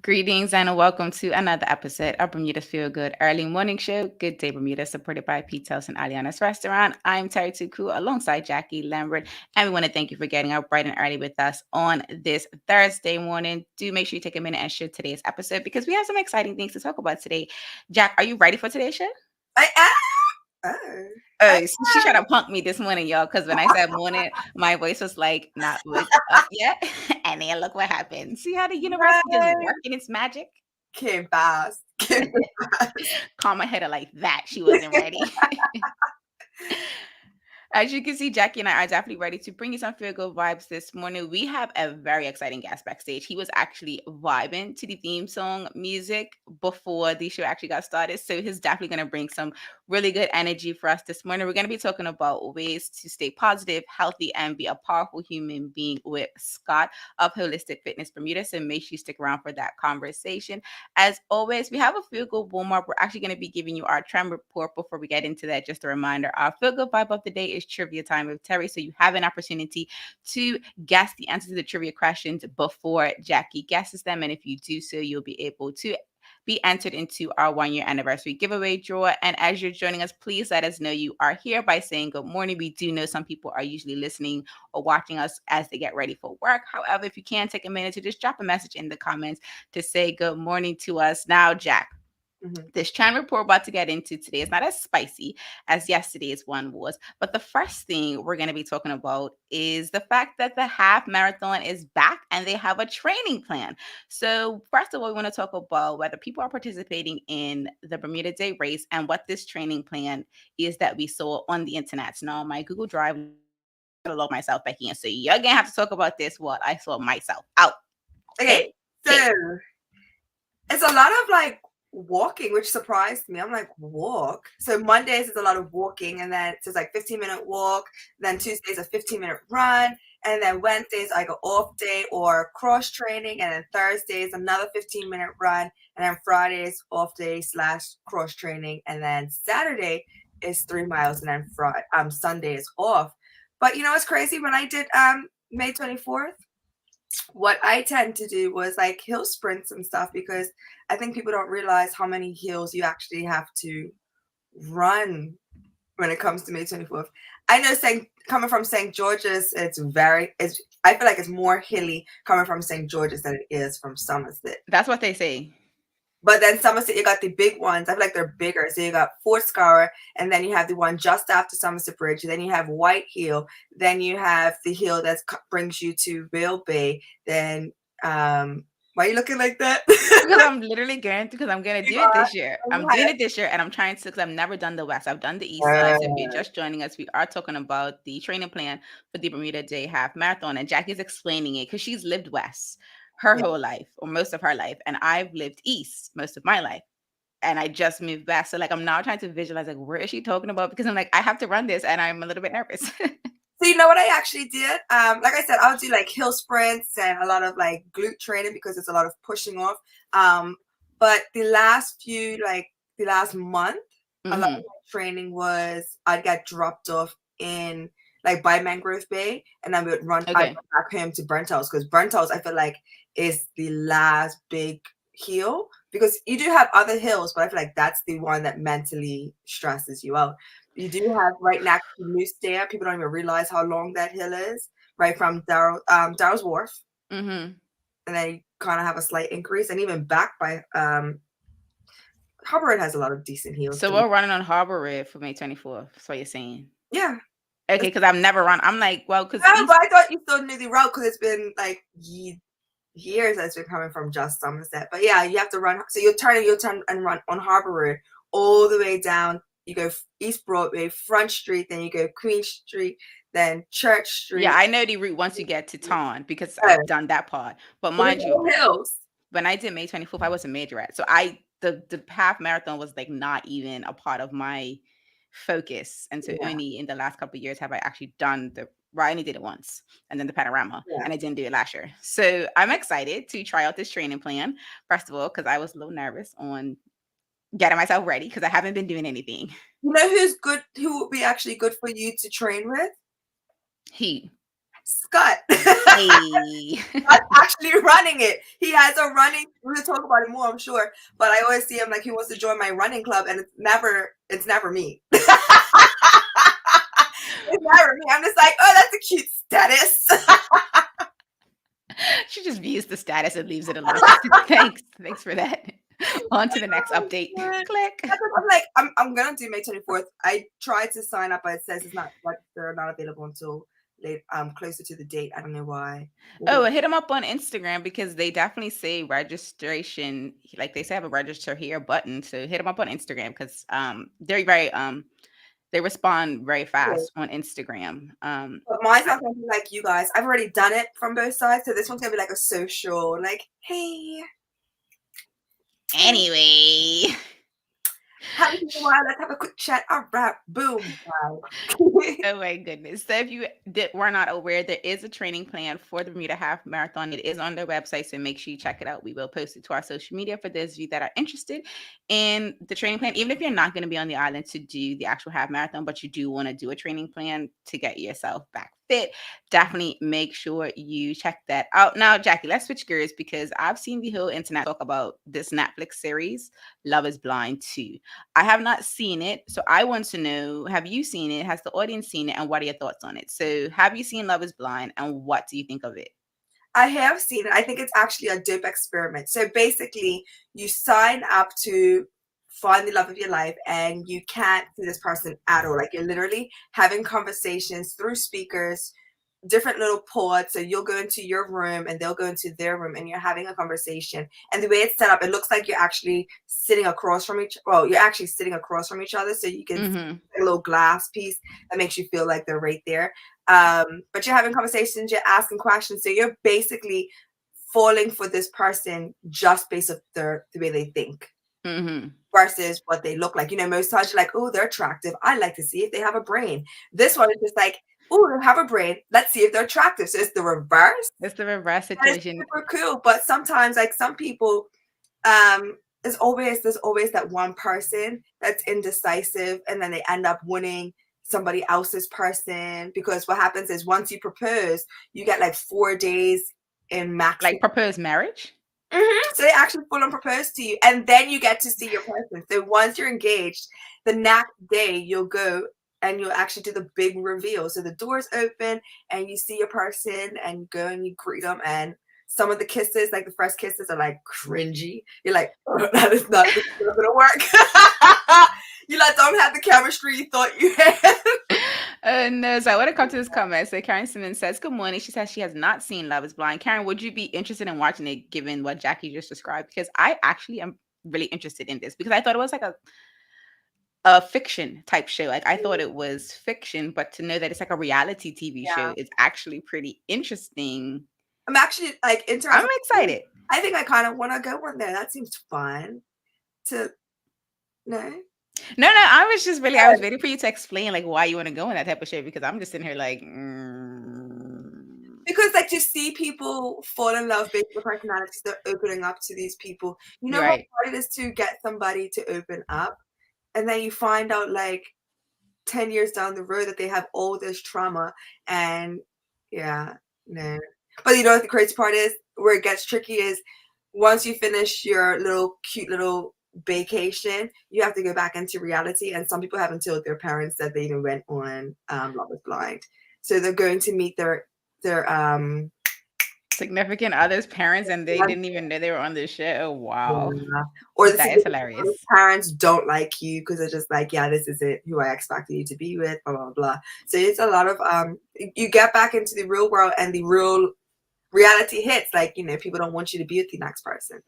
Greetings and welcome to another episode of Bermuda's Feel Good Early Morning Show. Good Day Bermuda, supported by Pete's and Aliana's Restaurant. I'm Terry Tuku alongside Jackie Lambert, and we want to thank you for getting up bright and early with us on this Thursday morning. Do make sure you take a minute and share today's episode because we have some exciting things to talk about today. Jack, are you ready for today's show? I am. Oh, she tried to punk me this morning, y'all, because when I said morning, my voice was like, not wake up yet. And then look what happened. See how the universe is just working its magic? Came fast. Karma hit her like that. She wasn't ready. As you can see, Jackie and I are definitely ready to bring you some feel good vibes this morning. We have a very exciting guest backstage. He was actually vibing to the theme song music before the show actually got started. So he's definitely going to bring some really good energy for us this morning. We're going to be talking about ways to stay positive, healthy, and be a powerful human being with Scott of Holistic Fitness Bermuda. So make sure you stick around for that conversation. As always, we have a feel good warm up. We're actually going to be giving you our trend report before we get into that. Just a reminder, our feel good vibe of the day is trivia time with Terry. So you have an opportunity to guess the answer to the trivia questions before Jackie guesses them. And if you do so, you'll be able to be entered into our 1-year anniversary giveaway draw. And as you're joining us, please let us know you are here by saying good morning. We do know some people are usually listening or watching us as they get ready for work. However, if you can take a minute to just drop a message in the comments to say good morning to us. Now, Jack, this trend report we're about to get into today is not as spicy as yesterday's one was. But the first thing we're going to be talking about is the fact that the half marathon is back and they have a training plan. So first of all, we want to talk about whether people are participating in the Bermuda Day race and what this training plan is that we saw on the internet. So now my Google Drive, I love myself, Becky. And so you're going to have to talk about this, what I saw myself out. Okay, so it's a lot of like walking, which surprised me. I'm like, walk. So Mondays is a lot of walking, and then it's like 15-minute walk. Then Tuesdays a 15-minute run, and then Wednesdays like an off day or cross training, and then Thursdays another 15-minute run, and then Fridays off day / cross training, and then Saturday is 3 miles, and then Sunday is off. But you know what's crazy? When I did May 24th, what I tend to do was like hill sprints and stuff, because I think people don't realize how many hills you actually have to run when it comes to May 24th. I know coming from St. George's, I feel like it's more hilly coming from St. George's than it is from Somerset. That's what they say. But then Somerset, you got the big ones. I feel like they're bigger. So you got Fort Scour, and then you have the one just after Somerset Bridge. Then you have White Hill. Then you have the hill that brings you to Rail Bay. Then, why are you looking like that? Because I'm literally going because I'm going to do it this year. I'm doing it this year, and I'm trying to, because I've never done the West. I've done the East side. So if you're just joining us, we are talking about the training plan for the Bermuda Day Half Marathon. And Jackie's explaining it because she's lived West her whole life, or most of her life. And I've lived East most of my life. And I just moved back. So like, I'm now trying to visualize, like, where is she talking about? Because I'm like, I have to run this, and I'm a little bit nervous. So you know what I actually did? Like I said, I'll do like hill sprints and a lot of like glute training because it's a lot of pushing off. But the last month, a lot of my training was I'd get dropped off in like by Mangrove Bay, and then we would run back home to Burnt House, because Burnt House I feel like is the last big hill, because you do have other hills, but I feel like that's the one that mentally stresses you out. You do have right next to Moose Stair. People don't even realize how long that hill is, right from Darrow's Wharf. And then you kind of have a slight increase, and even back by Harbor Road has a lot of decent hills. So we're running on Harbor Road for May 24th. That's what you're saying. Yeah. Okay, because I've never run. I'm like, well, because but I thought you still knew the route, because it's been like years that's been coming from just Somerset. But yeah, you have to run. So you'll turn and run on Harbor Road all the way down. You go East Broadway, Front Street, then you go Queen Street, then Church Street. Yeah, I know the route once you get to Taunton, because I've done that part. But mind you, hills. When I did May 24th, I was a majorette. So the half marathon was like not even a part of my focus. And so only in the last couple of years have I actually done I only did it once, and then the panorama, and I didn't do it last year. So I'm excited to try out this training plan, first of all, because I was a little nervous on getting myself ready, because I haven't been doing anything. You know who would be actually good for you to train with? He. Scott. Hey. Scott's actually running it. He has a running. We're gonna talk about it more, I'm sure. But I always see him like he wants to join my running club, and it's never me. It's never me. I'm just like, oh, that's a cute status. She just views the status and leaves it alone. Thanks for that. On to the next update. Click. I'm like, I'm gonna do May 24th. I tried to sign up, but it says it's not, like, they're not available until late, closer to the date. I don't know why. Oh, hit them up on Instagram because they definitely say registration. Like they say, have a register here button. So hit them up on Instagram because they're very they respond very fast on Instagram. But mine's not gonna be like you guys. I've already done it from both sides, so this one's gonna be like a social, like, hey. Anyway. Haven't seen in a while. Let's have a quick chat. All right, boom. Wow. Oh my goodness. So if you were not aware, there is a training plan for the Bermuda Half Marathon. It is on their website, so make sure you check it out. We will post it to our social media for those of you that are interested in the training plan. Even if you're not going to be on the island to do the actual half marathon, but you do want to do a training plan to get yourself back fit, definitely make sure you check that out. Now, Jackie, let's switch gears because I've seen the whole internet talk about this Netflix series, Love is Blind 2. I have not seen it, so I want to know, have you seen it? Has the audience seen it? And what are your thoughts on it? So have you seen Love is Blind and what do you think of it? I have seen it. I think it's actually a dope experiment. So basically, you sign up to find the love of your life and you can't see this person at all. Like, you're literally having conversations through speakers, different little pods. So you'll go into your room and they'll go into their room and you're having a conversation. And the way it's set up, it looks like you're actually sitting across from you're actually sitting across from each other. So you can see a little glass piece that makes you feel like they're right there. But you're having conversations, you're asking questions. So you're basically falling for this person just based on the way they think. Versus what they look like. You know, most times you're like, oh, they're attractive. I like to see if they have a brain. This one is just like, oh, they have a brain. Let's see if they're attractive. So it's the reverse. It's the reverse situation. It's super cool. But sometimes, like, some people, there's always that one person that's indecisive and then they end up winning somebody else's person, because what happens is once you propose, you get like 4 days in max. Like proposed marriage? So they actually full on propose to you, and then you get to see your person. So once you're engaged, the next day you'll go and you'll actually do the big reveal. So the doors open and you see your person and you go and you greet them. And some of the kisses, like the first kisses, are like cringy. You're like, oh, that is not gonna work. You like don't have the chemistry you thought you had. No, so I want to come to this comment. So Karen Simmons says, good morning. She says she has not seen Love is Blind. Karen, would you be interested in watching it given what Jackie just described? Because I actually am really interested in this because I thought it was like a fiction type show. Like I thought it was fiction, but to know that it's like a reality TV show is actually pretty interesting. I'm actually like I'm excited. I think I kind of want to go one there. That seems fun. No, I was waiting for you to explain like why you want to go in that type of show, because I'm just sitting here like because like to see people fall in love based on personalities, they're opening up to these people. You know how hard it is to get somebody to open up, and then you find out like 10 years down the road that they have all this trauma. And but you know what the crazy part is, where it gets tricky is once you finish your cute little vacation, you have to go back into reality. And some people haven't told their parents that they even went on Love is Blind. So they're going to meet their significant others' parents, and they didn't even know they were on this show. Wow. Yeah. Or that is hilarious. Parents don't like you because they're just like, yeah, this isn't who I expected you to be with, blah, blah, blah. So it's a lot of you get back into the real world and the real reality hits. Like, you know, people don't want you to be with the next person.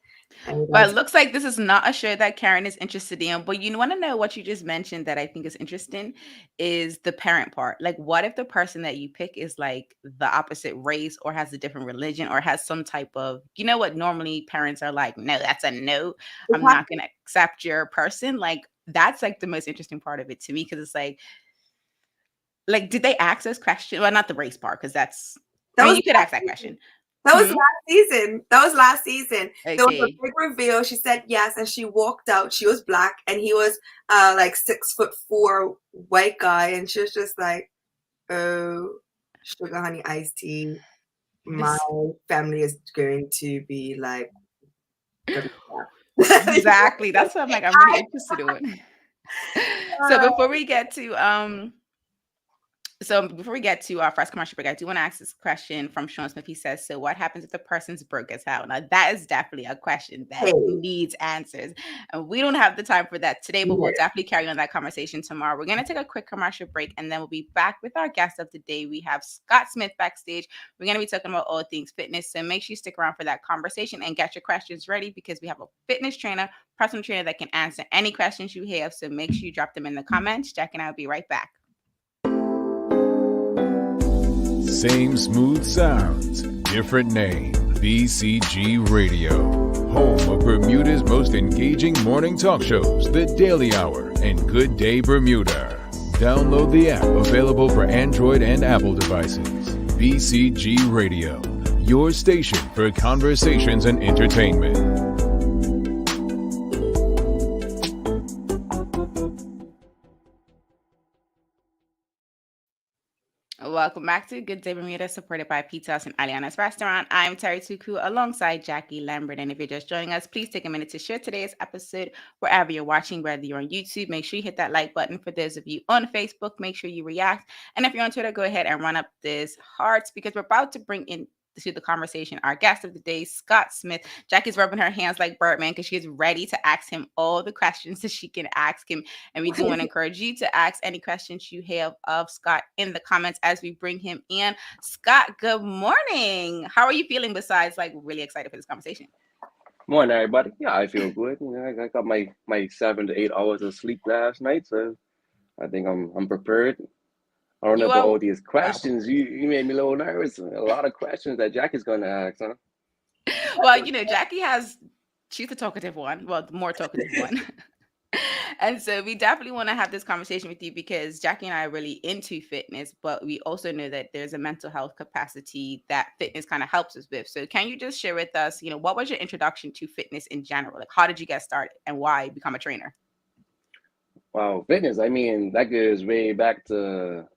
But it looks like this is not a show that Karen is interested in. But you want to know what you just mentioned that I think is interesting is the parent part. Like, what if the person that you pick is like the opposite race or has a different religion or has some type of, you know what, normally parents are like, no, that's a no. I'm not going to accept your person. Like, that's like the most interesting part of it to me, because it's like, did they ask those questions? Well, not the race part, because you could ask that question. That was last season. Okay. There was a big reveal. She said yes, and she walked out. She was black, and he was like 6'4" white guy, and she was just like, oh. sugar honey iced tea. My family is going to be like Exactly. That's what I'm like, I'm really interested in. So before we get to our first commercial break, I do want to ask this question from Sean Smith. He says, so what happens if the person's broke as hell? Now, that is definitely a question that hey, needs answers. And we don't have the time for that today, but we'll definitely carry on that conversation tomorrow. We're going to take a quick commercial break, and then we'll be back with our guest of the day. We have Scott Smith backstage. We're going to be talking about all things fitness. So make sure you stick around for that conversation and get your questions ready, because we have a fitness trainer, personal trainer that can answer any questions you have. So make sure you drop them in the comments. Jack and I will be right back. Same smooth sounds, different name. BCG Radio. Home of Bermuda's most engaging morning talk shows, The Daily Hour and Good Day Bermuda. Download the app, available for Android and Apple devices. BCG Radio, your station for conversations and entertainment. Welcome back to Good Day Bermuda, supported by Pizza House and Aliana's Restaurant. I'm Terri Tuku alongside Jackie Lambert. And if you're just joining us, please take a minute to share today's episode wherever you're watching, whether you're on YouTube. Make sure you hit that like button. For those of you on Facebook, make sure you react. And if you're on Twitter, go ahead and run up this hearts, because we're about to bring in to the conversation our guest of the day, Scott Smith. Jackie's rubbing her hands like Birdman because she's ready to ask him all the questions that she can ask him. And we do want to encourage you to ask any questions you have of Scott in the comments as we bring him in. Scott, good morning. How are you feeling, besides like really excited for this conversation? Morning, everybody. Yeah, I feel good. You know, I got my 7 to 8 hours of sleep last night, so I think I'm prepared. I don't know about all these questions. Wow. You made me a little nervous. A lot of questions that Jackie's going to ask, huh? Well, you know, she's the talkative one. Well, the more talkative one. And so we definitely want to have this conversation with you, because Jackie and I are really into fitness, but we also know that there's a mental health capacity that fitness kind of helps us with. So can you just share with us, you know, what was your introduction to fitness in general? Like, how did you get started and why become a trainer? Wow, fitness. I mean, that goes way back to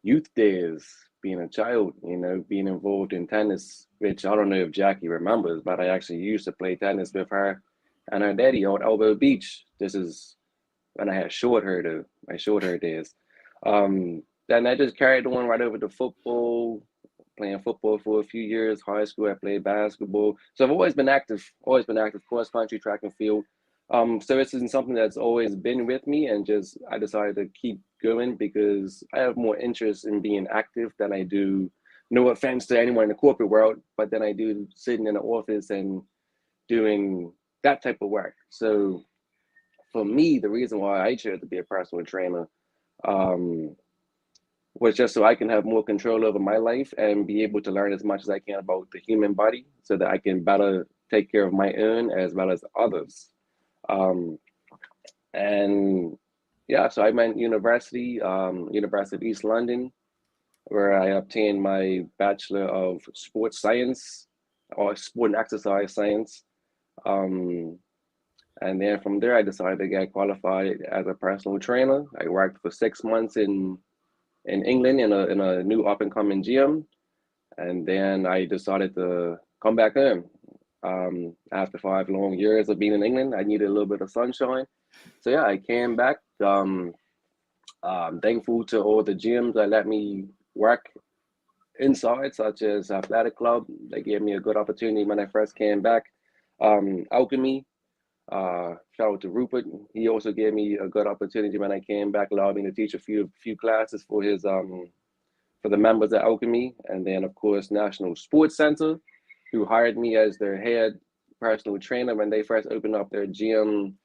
youth days, being a child, you know, being involved in tennis, which I don't know if Jackie remembers, but I actually used to play tennis with her and her daddy on Elbow Beach. This is when I had short hair, though, my short hair days. Then I just carried on right over to football, playing football for a few years. High school, I played basketball. So I've always been active, cross country, track and field. So this isn't something that's always been with me, and just I decided to keep going because I have more interest in being active than I do, no offense to anyone in the corporate world, but then I do sitting in the office and doing that type of work. So for me, the reason why I chose to be a personal trainer was just so I can have more control over my life and be able to learn as much as I can about the human body, so that I can better take care of my own as well as others. And yeah, so I went University of East London, where I obtained my Bachelor of Sports Science, or Sport and Exercise Science. And then from there, I decided to get qualified as a personal trainer. I worked for 6 months in England in a new up and coming gym, and then I decided to come back home. After 5 long years of being in England, I needed a little bit of sunshine. So yeah, I came back. Thankful to all the gyms that let me work inside, such as Athletic Club. They gave me a good opportunity when I first came back. Alchemy, shout out to Rupert. He also gave me a good opportunity when I came back, allowed me to teach a few classes for his for the members at Alchemy. And then of course National Sports Center, who hired me as their head personal trainer when they first opened up their gym.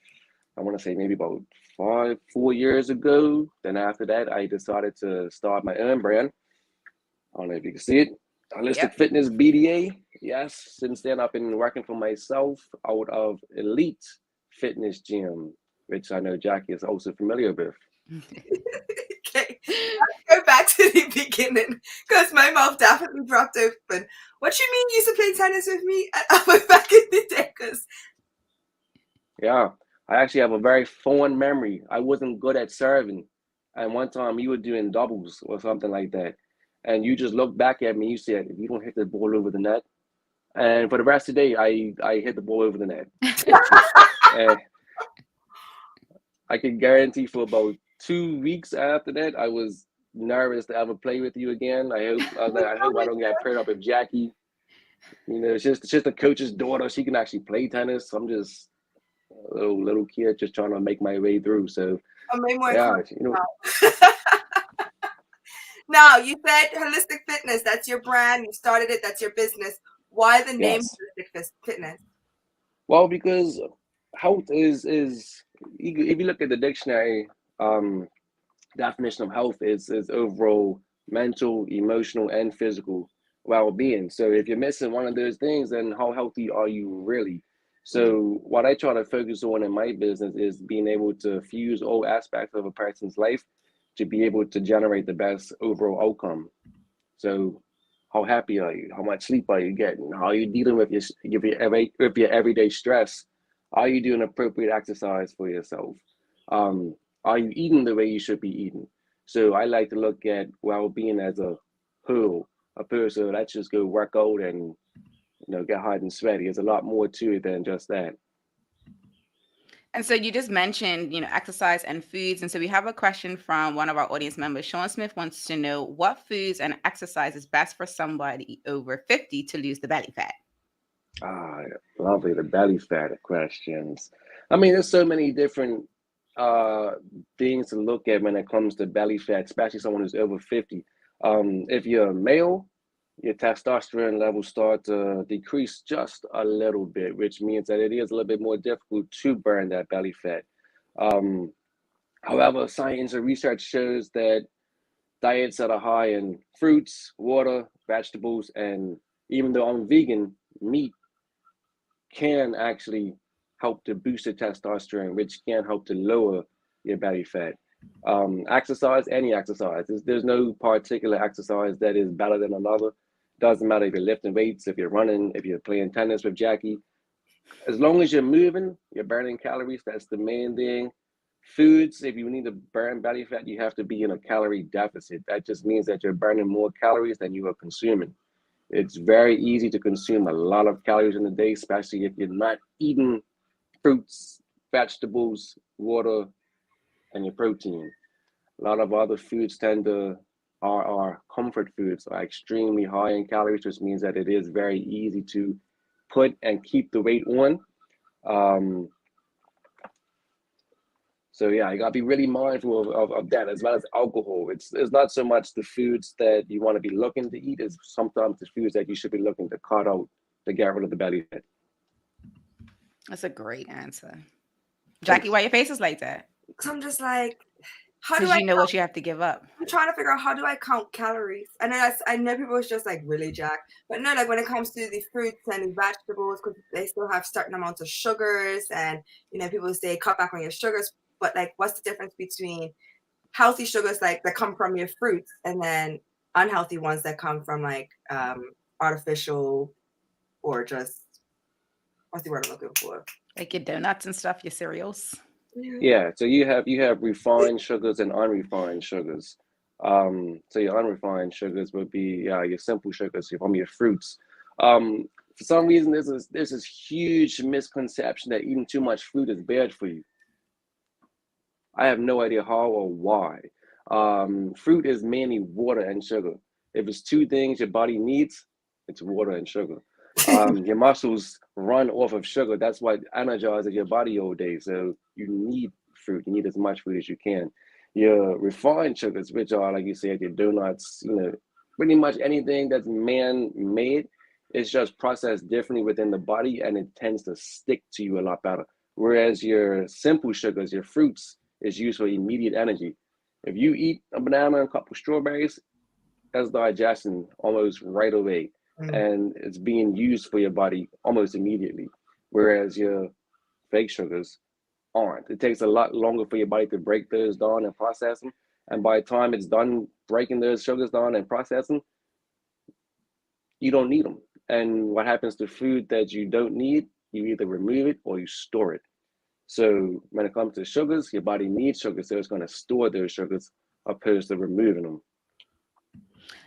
I want to say maybe about 4 years ago. Then after that, I decided to start my own brand. I don't know if you can see it. Holistic Fitness BDA. Yes, since then I've been working for myself out of Elite Fitness Gym, which I know Jackie is also familiar with. Okay, let's go back to the beginning, because my mouth definitely dropped open. What you mean you used to play tennis with me back in the day? Yeah, I actually have a very fond memory. I wasn't good at serving, And one time you were doing doubles or something like that. And you just looked back at me, you said, if you don't hit the ball over the net. And for the rest of the day, I hit the ball over the net. And I can guarantee for about 2 weeks after that, I was nervous to ever play with you again. I hope I don't get paired up with Jackie. It's just the coach's daughter. She can actually play tennis. I'm just a little kid just trying to make my way through. So yeah, Now, you said holistic fitness. That's your brand. You started it. That's your business. Why the name yes. holistic fitness? Well, because health is if you look at the dictionary, definition of health is overall mental, emotional, and physical well-being. So if you're missing one of those things, then how healthy are you really? So what I try to focus on in my business is being able to fuse all aspects of a person's life to be able to generate the best overall outcome. So how happy are you? How much sleep are you getting? How are you dealing with your everyday stress? Are you doing appropriate exercise for yourself? Are you eating the way you should be eating? So I like to look at well-being as a whole. A person, let's just go work out and get hot and sweaty. There's a lot more to it than just that. And so you just mentioned, exercise and foods. And so we have a question from one of our audience members. Sean Smith wants to know what foods and exercise is best for somebody over 50 to lose the belly fat. Ah, lovely. The belly fat questions. I mean, there's so many different things to look at when it comes to belly fat, especially someone who's over 50. If you're a male, your testosterone levels start to decrease just a little bit, which means that it is a little bit more difficult to burn that belly fat. However, science and research shows that diets that are high in fruits, water, vegetables, and even though I'm vegan, meat can actually help to boost the testosterone, which can help to lower your belly fat. Exercise, any exercise. There's no particular exercise that is better than another. Doesn't matter if you're lifting weights, if you're running, if you're playing tennis with Jackie. As long as you're moving, you're burning calories. That's the main thing. Foods, if you need to burn belly fat, you have to be in a calorie deficit. That just means that you're burning more calories than you are consuming. It's very easy to consume a lot of calories in a day, especially if you're not eating fruits, vegetables, water, and your protein. A lot of other foods are comfort foods, are extremely high in calories, which means that it is very easy to put and keep the weight on. So yeah, you gotta be really mindful of that, as well as alcohol. It's not so much the foods that you want to be looking to eat, it's sometimes the foods that you should be looking to cut out to get rid of the belly fat. That's a great answer. Jackie, why your face is like that? Because I'm just like, how do Because I you know what you have to give up. I'm trying to figure out, how do I count calories? And I know people was just like, really, Jack? But no, like when it comes to the fruits and the vegetables, because they still have certain amounts of sugars, and people say cut back on your sugars. But like, what's the difference between healthy sugars like that come from your fruits and then unhealthy ones that come from like artificial, or just, what's the word I'm looking for? Like your donuts and stuff, your cereals. Yeah, so you have refined sugars and unrefined sugars. So your unrefined sugars would be your simple sugars from your fruits. For some reason, there's this huge misconception that eating too much fruit is bad for you. I have no idea how or why. Fruit is mainly water and sugar. If it's two things your body needs, it's water and sugar. Your muscles run off of sugar. That's what energizes your body all day. So you need fruit. You need as much fruit as you can. Your refined sugars, which are, like you said, your donuts, pretty much anything that's man-made, is just processed differently within the body, and it tends to stick to you a lot better. Whereas your simple sugars, your fruits, is used for immediate energy. If you eat a banana and a couple strawberries, that's digestion almost right away. And it's being used for your body almost immediately. Whereas your fake sugars aren't. It takes a lot longer for your body to break those down and process them. And by the time it's done breaking those sugars down and processing, you don't need them. And what happens to food that you don't need, you either remove it or you store it. So when it comes to sugars, your body needs sugar, so it's going to store those sugars opposed to removing them.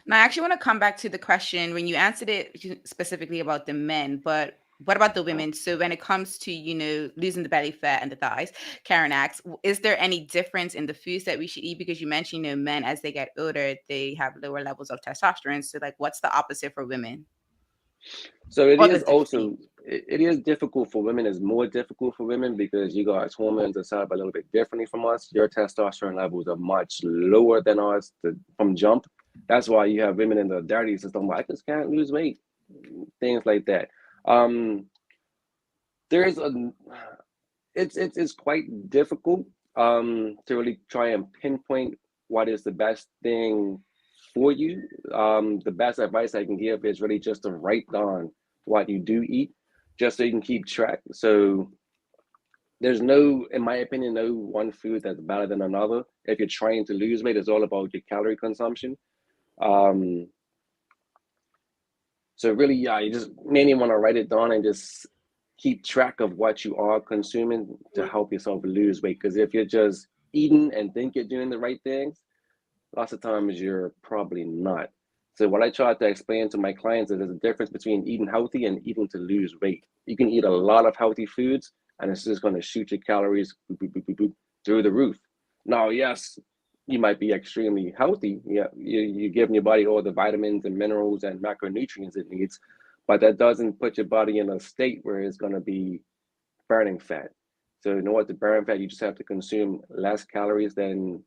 Now, I actually want to come back to the question when you answered it specifically about the men, but what about the women? So when it comes to, losing the belly fat and the thighs, Karen asks, is there any difference in the foods that we should eat? Because you mentioned, men, as they get older, they have lower levels of testosterone. So like, what's the opposite for women? So it Or is does it change? also, it is difficult for women. It's more difficult for women because you guys' hormones are set up a little bit differently from us. Your testosterone levels are much lower than ours from jump. That's why you have women in the 30s that's like, I just can't lose weight, things like that. There's it's quite difficult to really try and pinpoint what is the best thing for you. The best advice I can give is really just to write down what you do eat, just so you can keep track. So there's no, in my opinion, no one food that's better than another. If you're trying to lose weight, it's all about your calorie consumption. So really, yeah, you just mainly want to write it down and just keep track of what you are consuming to help yourself lose weight. Because if you're just eating and think you're doing the right things, lots of times you're probably not. So what I try to explain to my clients is there's a difference between eating healthy and eating to lose weight. You can eat a lot of healthy foods and it's just going to shoot your calories through the roof. Now, yes, you might be extremely healthy. Yeah, you're giving your body all the vitamins and minerals and macronutrients it needs, but that doesn't put your body in a state where it's going to be burning fat. So in order to burn fat, you just have to consume less calories than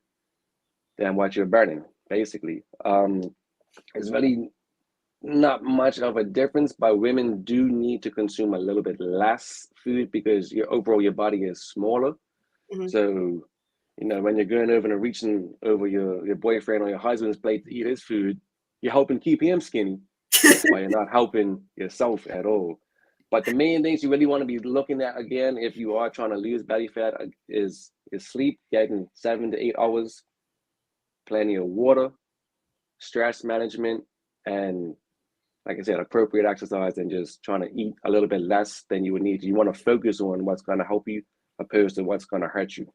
what you're burning, basically. It's really not much of a difference, but women do need to consume a little bit less food because your body is smaller. Mhm. So, when you're going over and reaching over your boyfriend or your husband's plate to eat his food, you're helping keep him skinny. That's why you're not helping yourself at all. But the main things you really want to be looking at, again, if you are trying to lose belly fat, is sleep, getting 7 to 8 hours, plenty of water, stress management, and like I said, appropriate exercise, and just trying to eat a little bit less than you would need. You want to focus on what's going to help you opposed to what's going to hurt you.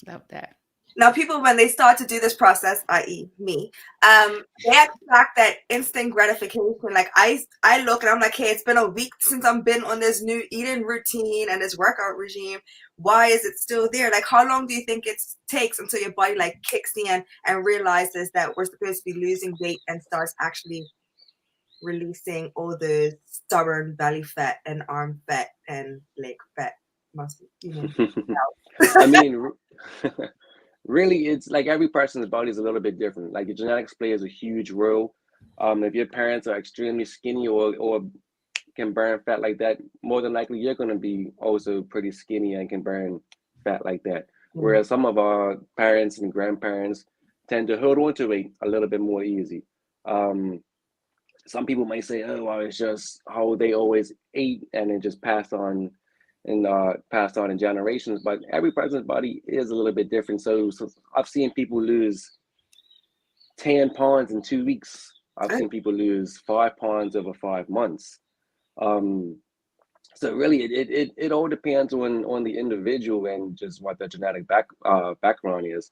Love that. Now, people, when they start to do this process, i.e. me, they expect that instant gratification. Like I look and I'm like, hey, it's been a week since I've been on this new eating routine and this workout regime. Why is it still there? Like, how long do you think it takes until your body like kicks in and realizes that we're supposed to be losing weight and starts actually releasing all the stubborn belly fat and arm fat and leg fat? Must be, I mean, really, it's like every person's body is a little bit different. Like your genetics plays a huge role. If your parents are extremely skinny or can burn fat like that, more than likely you're going to be also pretty skinny and can burn fat like that. Whereas some of our parents and grandparents tend to hold on to weight a little bit more easy. Some people might say, oh, well, it's just how they always ate and it just passed on in generations. But every person's body is a little bit different. So I've seen people lose 10 pounds in 2 weeks. I've seen people lose 5 pounds over 5 months. So really, it all depends on the individual and just what their genetic background is.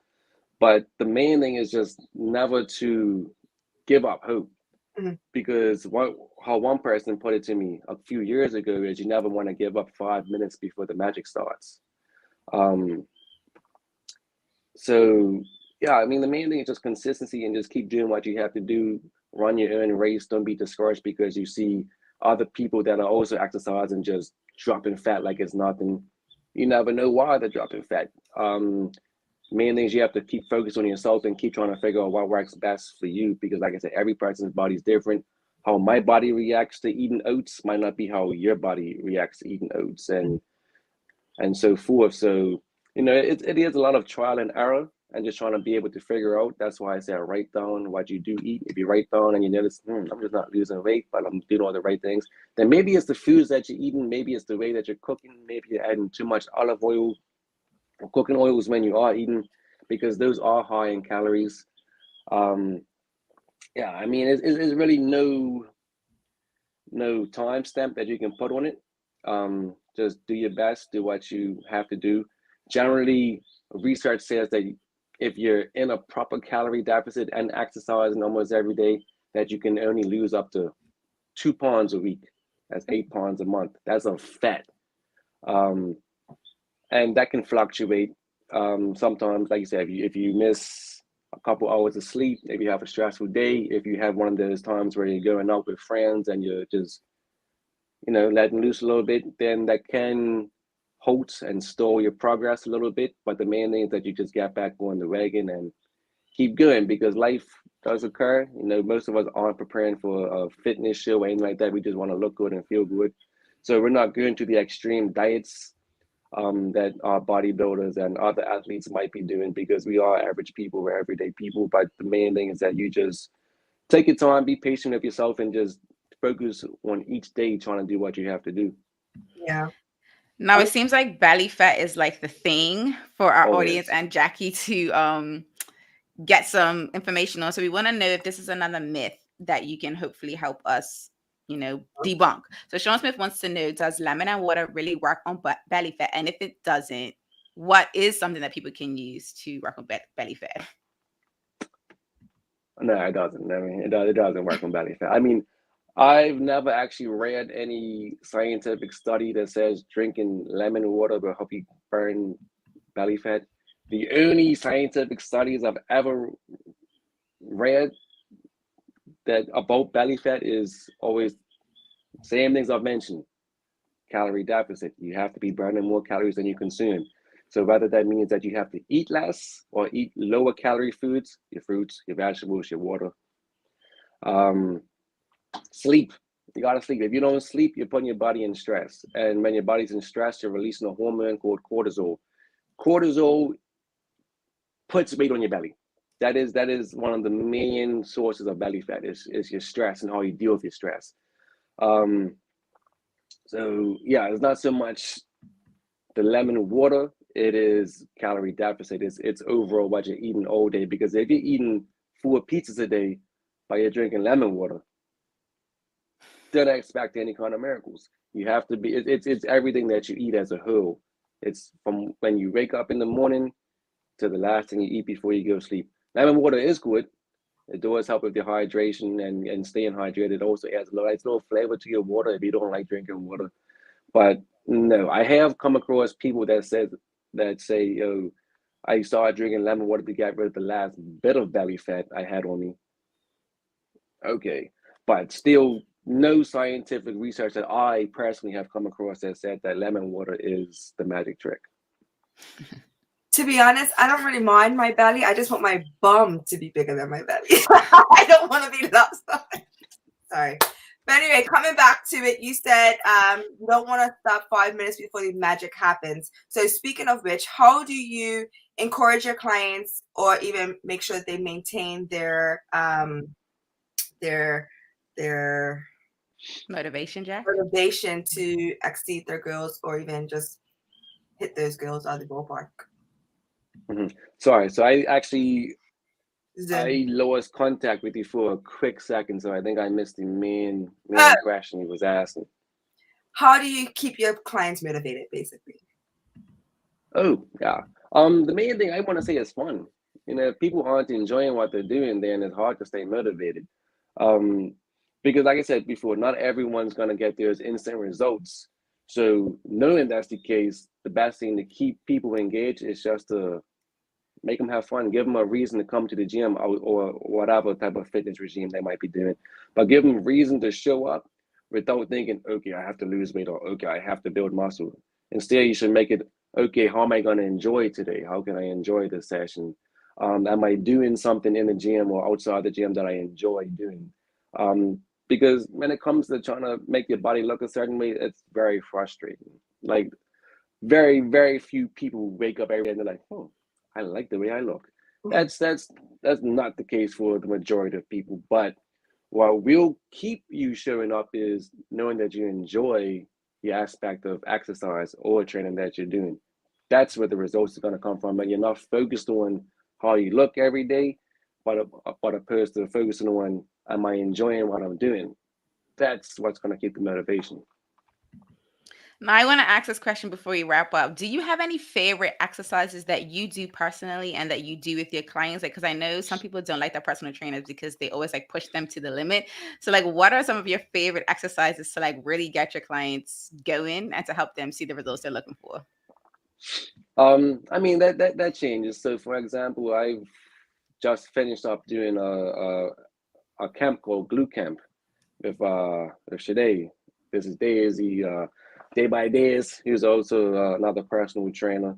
But the main thing is just never to give up hope. Because how one person put it to me a few years ago is you never want to give up 5 minutes before the magic starts. So yeah, I mean, the main thing is just consistency and just keep doing what you have to do. Run your own race. Don't be discouraged because you see other people that are also exercising just dropping fat like it's nothing. You never know why they're dropping fat. Main things you have to keep focused on yourself and keep trying to figure out what works best for you, because like I said, every person's body is different. How my body reacts to eating oats might not be how your body reacts to eating oats, and so forth. So it is a lot of trial and error and just trying to be able to figure out. That's why I say write down what you do eat. If you write down and you notice, I'm just not losing weight, but I'm doing all the right things, then maybe it's the foods that you're eating, maybe it's the way that you're cooking, maybe you're adding too much olive oil or cooking oils when you are eating, because those are high in calories. Yeah, I mean, it's really no time stamp that you can put on it. Just do your best, do what you have to do. Generally, research says that if you're in a proper calorie deficit and exercising almost every day, that you can only lose up to 2 pounds a week. That's 8 pounds a month. That's a fat. Um, and that can fluctuate. Sometimes, like you said, if you miss a couple hours of sleep, maybe you have a stressful day, if you have one of those times where you're going out with friends and you're just, letting loose a little bit, then that can halt and stall your progress a little bit. But the main thing is that you just get back on the wagon and keep going, because life does occur. Most of us aren't preparing for a fitness show or anything like that. We just want to look good and feel good. So we're not going to the extreme diets that our bodybuilders and other athletes might be doing, because we are average people, we're everyday people. But the main thing is that you just take your time, be patient with yourself, and just focus on each day trying to do what you have to do. Yeah. Now it seems like belly fat is like the thing for our audience Always. and Jackie to get some information on. So we want to know if this is another myth that you can hopefully help us, debunk. So Sean Smith wants to know, does lemon and water really work on belly fat? And if it doesn't, what is something that people can use to work on belly fat? No, it doesn't. I mean, it doesn't work on belly fat. I mean, I've never actually read any scientific study that says drinking lemon water will help you burn belly fat. The only scientific studies I've ever read that about belly fat is always same things I've mentioned. Calorie deficit. You have to be burning more calories than you consume. So whether that means that you have to eat less or eat lower calorie foods, your fruits, your vegetables, your water. Sleep. You gotta sleep. If you don't sleep, you're putting your body in stress. And when your body's in stress, you're releasing a hormone called cortisol. Cortisol puts weight on your belly. That is one of the main sources of belly fat is your stress and how you deal with your stress. So yeah, it's not so much the lemon water, it is calorie deficit. It's overall what you're eating all day. Because if you're eating 4 pizzas a day but you're drinking lemon water, don't expect any kind of miracles. You have to be, it's everything that you eat as a whole. It's from when you wake up in the morning to the last thing you eat before you go to sleep. Lemon water is good. It does help with your hydration and staying hydrated. It also adds a little flavor to your water if you don't like drinking water. But no, I have come across people that say, "Oh, I started drinking lemon water to get rid of the last bit of belly fat I had on me." Okay, but still, no scientific research that I personally have come across that said that lemon water is the magic trick. To be honest, I don't really mind my belly. I just want my bum to be bigger than my belly. I don't want to be lopsided. Sorry. But anyway, coming back to it, you said you don't want to stop 5 minutes before the magic happens. So speaking of which, how do you encourage your clients or even make sure that they maintain their Motivation, Jack? motivation to exceed their goals or even just hit those goals out of the ballpark? Mm-hmm. Sorry, so I Zen. lost contact with you for a quick second, so I think I missed the main question you was asking. How do you keep your clients motivated, basically? Oh, yeah. The main thing I want to say is fun. If people aren't enjoying what they're doing, then it's hard to stay motivated. Because like I said before, not everyone's gonna get those instant results. So knowing that's the case, the best thing to keep people engaged is just to make them have fun, give them a reason to come to the gym or whatever type of fitness regime they might be doing. But give them reason to show up without thinking, okay, I have to lose weight or okay, I have to build muscle. Instead, you should make it, okay, how am I going to enjoy today? How can I enjoy this session? Am I doing something in the gym or outside the gym that I enjoy doing? Because when it comes to trying to make your body look a certain way, it's very frustrating. Like very, very few people wake up every day and they're like, oh, I like the way I look. That's not the case for the majority of people. But what will keep you showing up is knowing that you enjoy the aspect of exercise or training that you're doing. That's where the results are going to come from. And you're not focused on how you look every day, but opposed to focusing on, am I enjoying what I'm doing? That's what's going to keep the motivation. Now, I want to ask this question before we wrap up. Do you have any favorite exercises that you do personally and that you do with your clients? Like, because I know some people don't like their personal trainers because they always like push them to the limit. So, like, what are some of your favorite exercises to like really get your clients going and to help them see the results they're looking for? I mean that changes. So, for example, I've just finished up doing a camp called Glue Camp with Shade. This is Daisy. Day by Days. He's also another personal trainer.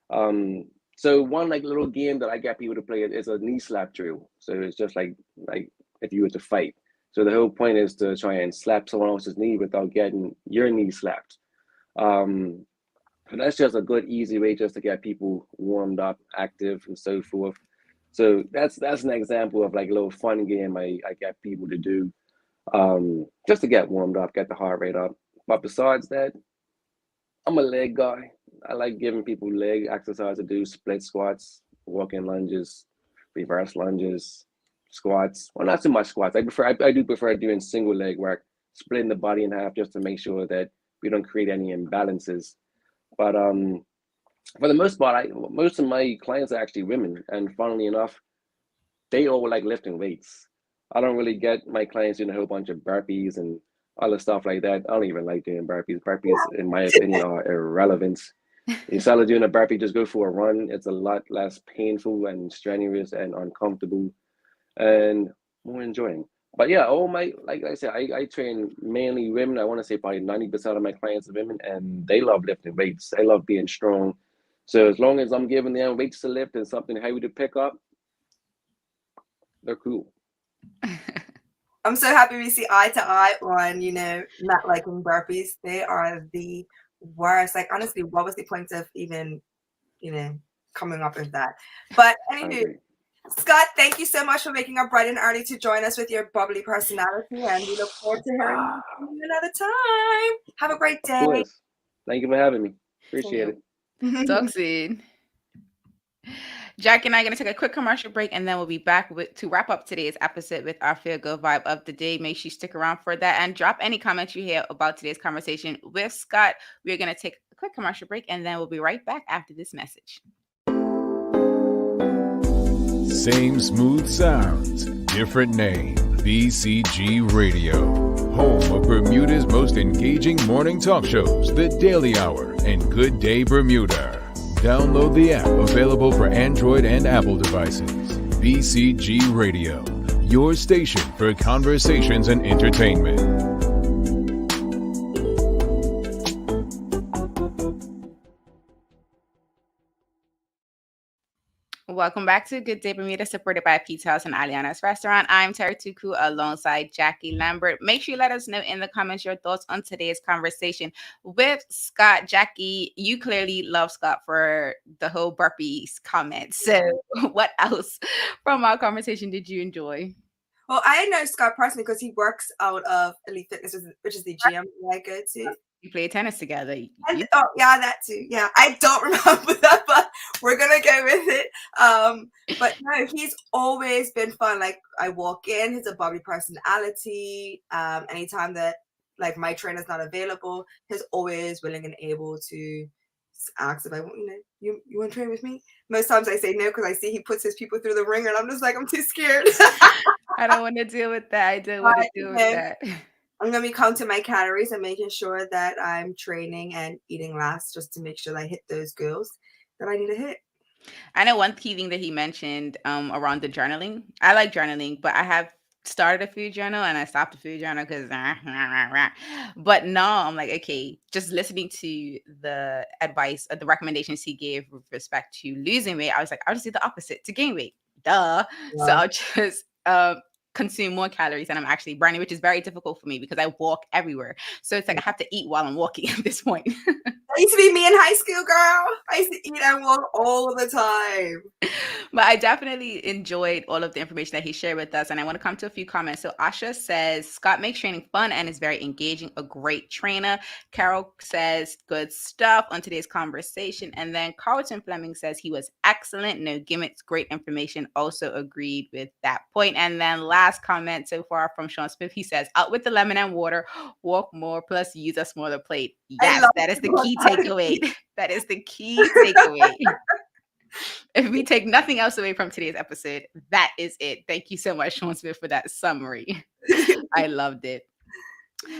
Um, so one like little game that I get people to play is a knee slap drill. So it's just like if you were to fight. So the whole point is to try and slap someone else's knee without getting your knee slapped. Um, and that's just a good, easy way just to get people warmed up, active, and so forth. So that's an example of like a little fun game I get people to do just to get warmed up, get the heart rate up. But besides that, I'm a leg guy. I like giving people leg exercise to do, split squats, walking lunges, reverse lunges, squats. Well, not so much squats. I do prefer doing single leg work, splitting the body in half just to make sure that we don't create any imbalances. But for the most part, most of my clients are actually women, and funnily enough, they all like lifting weights. I don't really get my clients doing a whole bunch of burpees and other stuff like that. I don't even like doing burpees. Burpees, in my opinion, are irrelevant. Instead of doing a burpee, just go for a run. It's a lot less painful and strenuous and uncomfortable and more enjoying. But yeah, all my, like I said, I train mainly women. I want to say probably 90% of my clients are women, and they love lifting weights. They love being strong. So as long as I'm giving them weights to lift and something heavy to pick up, they're cool. I'm so happy we see eye to eye on, not liking burpees. They are the worst. Like, honestly, what was the point of even, coming up with that? But anyway, Scott, thank you so much for waking up bright and early to join us with your bubbly personality, and we look forward to hearing from you another time. Have a great day. Of course. Thank you for having me. Appreciate it. Talk soon. Jack and I are going to take a quick commercial break, and then we'll be back to wrap up today's episode with our Feel Good Vibe of the Day. Make sure you stick around for that and drop any comments you hear about today's conversation with Scott. We're going to take a quick commercial break, and then we'll be right back after this message. Same smooth sounds, different name. BCG Radio, home of Bermuda's most engaging morning talk shows, The Daily Hour and Good Day Bermuda. Download the app, available for Android and Apple devices. BCG Radio, your station for conversations and entertainment. Welcome back to Good Day Bermuda, supported by Pizza House and Aliana's Restaurant. I'm Terri Tuku alongside Jackie Lambert. Make sure you let us know in the comments your thoughts on today's conversation with Scott. Jackie, you clearly love Scott for the whole burpees comment. So what else from our conversation did you enjoy? Well, I know Scott personally because he works out of Elite Fitness, which is the gym I go to. You play tennis together. And, oh, yeah, that too. Yeah, I don't remember that, but we're going to go with it. But no, he's always been fun. Like, I walk in, he's a bubbly personality. Anytime that, like, my trainer's not available, he's always willing and able to ask if I want, you want to train with me? Most times I say no because I see he puts his people through the ringer, and I'm just like, I'm too scared. I don't want to deal with that. I don't want to deal with that. I'm going to be counting my calories and making sure that I'm training and eating less just to make sure that I hit those goals that I need to hit. I know one key thing that he mentioned around the journaling. I like journaling, but I have started a food journal and I stopped the food journal because but now I'm like, okay, just listening to the advice, the recommendations he gave with respect to losing weight, I was like, I'll just do the opposite to gain weight. Duh. Yeah. So I'll just consume more calories than I'm actually burning, which is very difficult for me because I walk everywhere. So it's like I have to eat while I'm walking at this point. used to be me in high school, girl. I used to eat and walk all the time. But I definitely enjoyed all of the information that he shared with us. And I want to come to a few comments. So Asha says, Scott makes training fun and is very engaging, a great trainer. Carol says, good stuff on today's conversation. And then Carlton Fleming says he was excellent, no gimmicks, great information. Also agreed with that point. And then last comment so far from Sean Smith, he says, out with the lemon and water, walk more, plus use a smaller plate. Yes, that is the key takeaway. That is the key takeaway. If we take nothing else away from today's episode, that is it. Thank you so much, Sean Smith, for that summary. I loved it.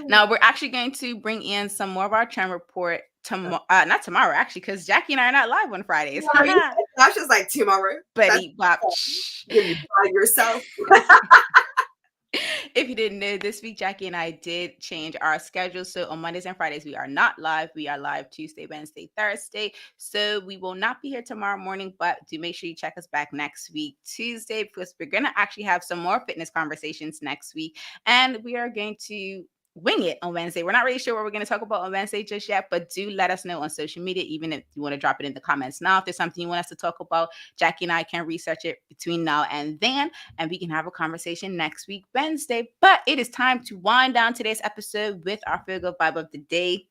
Now, we're actually going to bring in some more of our trend report tomorrow. Not tomorrow, actually, because Jackie and I are not live on Fridays. That's just like tomorrow. Buddy, bop. You by yourself. If you didn't know, this week Jackie and I did change our schedule. So on Mondays and Fridays, we are not live. We are live Tuesday, Wednesday, Thursday. So we will not be here tomorrow morning, but do make sure you check us back next week, Tuesday, because we're going to actually have some more fitness conversations next week. And we are going to wing it on Wednesday. We're not really sure what we're going to talk about on Wednesday just yet, but do let us know on social media, even if you want to drop it in the comments now. If there's something you want us to talk about, Jackie and I can research it between now and then, and we can have a conversation next week, Wednesday. But it is time to wind down today's episode with our Feel Good Vibe of the Day.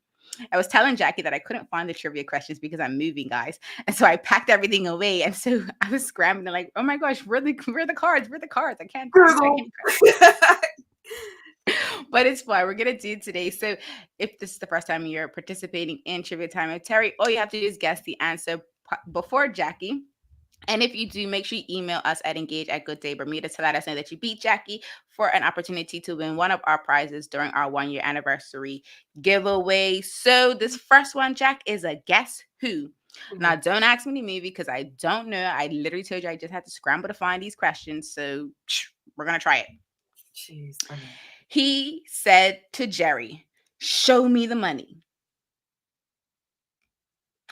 I was telling Jackie that I couldn't find the trivia questions because I'm moving, guys. And so I packed everything away. And so I was scrambling like, oh my gosh, where are the cards? Where are the cards? I can't. But it's fun. We're going to do today. So if this is the first time you're participating in Trivia Time with Terri, all you have to do is guess the answer before Jackie. And if you do, make sure you email us at engage@gooddaybermuda to let us know that you beat Jackie for an opportunity to win one of our prizes during our 1-year anniversary giveaway. So this first one, Jack, is a guess who. Mm-hmm. Now, don't ask me the movie because I don't know. I literally told you I just had to scramble to find these questions. So we're going to try it. Jeez. He said to Jerry, show me the money.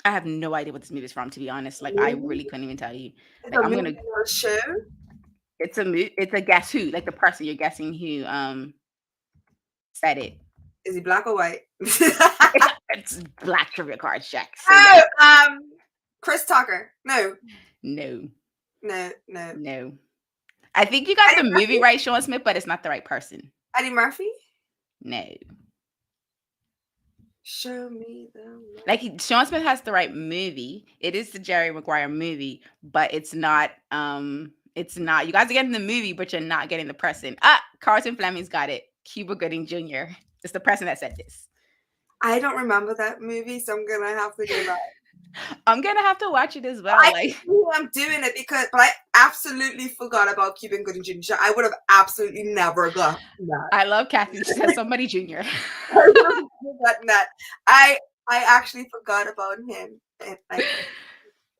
I have no idea what this movie is from, to be honest. Like, I really couldn't even tell you. Like, I'm gonna. Show? It's a guess who, like the person you're guessing who said it. Is he black or white? It's black trivia cards, Jack. So Chris Tucker. No. I think you got the movie right, Sean Smith, but it's not the right person. Eddie Murphy? No. Show me the money. Like Sean Smith has the right movie. It is the Jerry Maguire movie, but it's not. It's not. You guys are getting the movie, but you're not getting the person. Carlton Fleming's got it. Cuba Gooding Jr. It's the person that said this. I don't remember that movie, so I'm gonna have to go back. I'm gonna have to watch it as well. I'm doing it but I absolutely forgot about Cuban Gooding Jr. I would have absolutely never gotten that. I love Kathy. She said somebody Jr. I would have gotten that. I actually forgot about him.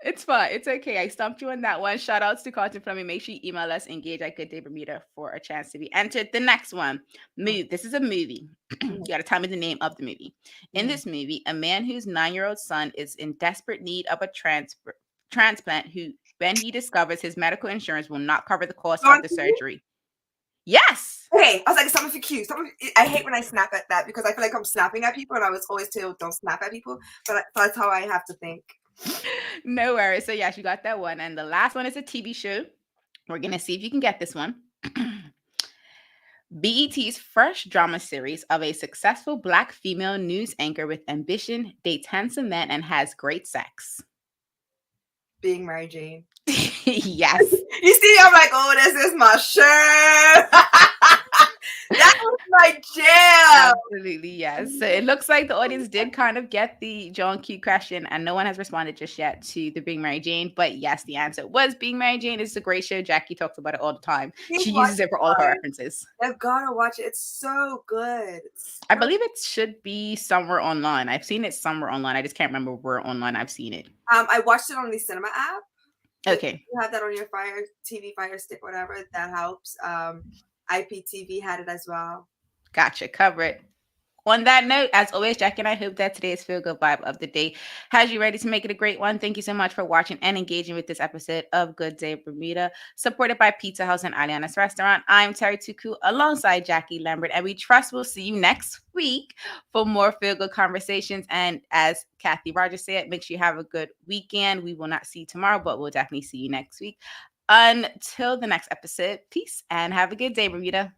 It's fine. It's okay. I stumped you on that one. Shout outs to Carlton Fleming. Make sure you email us, engage@gooddaybermuda for a chance to be entered. The next one, This is a movie. You got to tell me the name of the movie. In this movie, a man whose 9-year-old son is in desperate need of a transplant who, when he discovers his medical insurance will not cover the cost of the surgery. Yes. Okay, I was like, something for Q. I hate when I snap at that because I feel like I'm snapping at people, and I was always told don't snap at people. But that's how I have to think. No worries. So yes, you got that one. And the last one is a TV show. We're going to see if you can get this one. BET's first drama series of a successful Black female news anchor with ambition, dates handsome men, and has great sex. Being Mary Jane. Yes. You see, I'm like, oh, this is my shirt. That was my jam. Absolutely, yes. So it looks like the audience did kind of get the John Q question, and no one has responded just yet to the Being Mary Jane. But yes, the answer was Being Mary Jane. It's a great show. Jackie talks about it all the time. She uses it for all of her references. I've got to watch it. It's so good. I believe it should be somewhere online. I've seen it somewhere online. I just can't remember where online I've seen it. I watched it on the cinema app. Okay. You have that on your Fire TV, Fire Stick, whatever. That helps. IPTV had it as well. Gotcha. Cover it. On that note, as always, Jack and I hope that today's Feel Good Vibe of the Day has you ready to make it a great one. Thank you so much for watching and engaging with this episode of Good Day Bermuda, supported by Pizza House and Aliana's Restaurant. I'm Terry Tuku alongside Jackie Lambert, and we trust we'll see you next week for more Feel Good conversations. And as Kathy Rogers said, make sure you have a good weekend. We will not see you tomorrow, but we'll definitely see you next week. Until the next episode, peace and have a good day, Bermuda.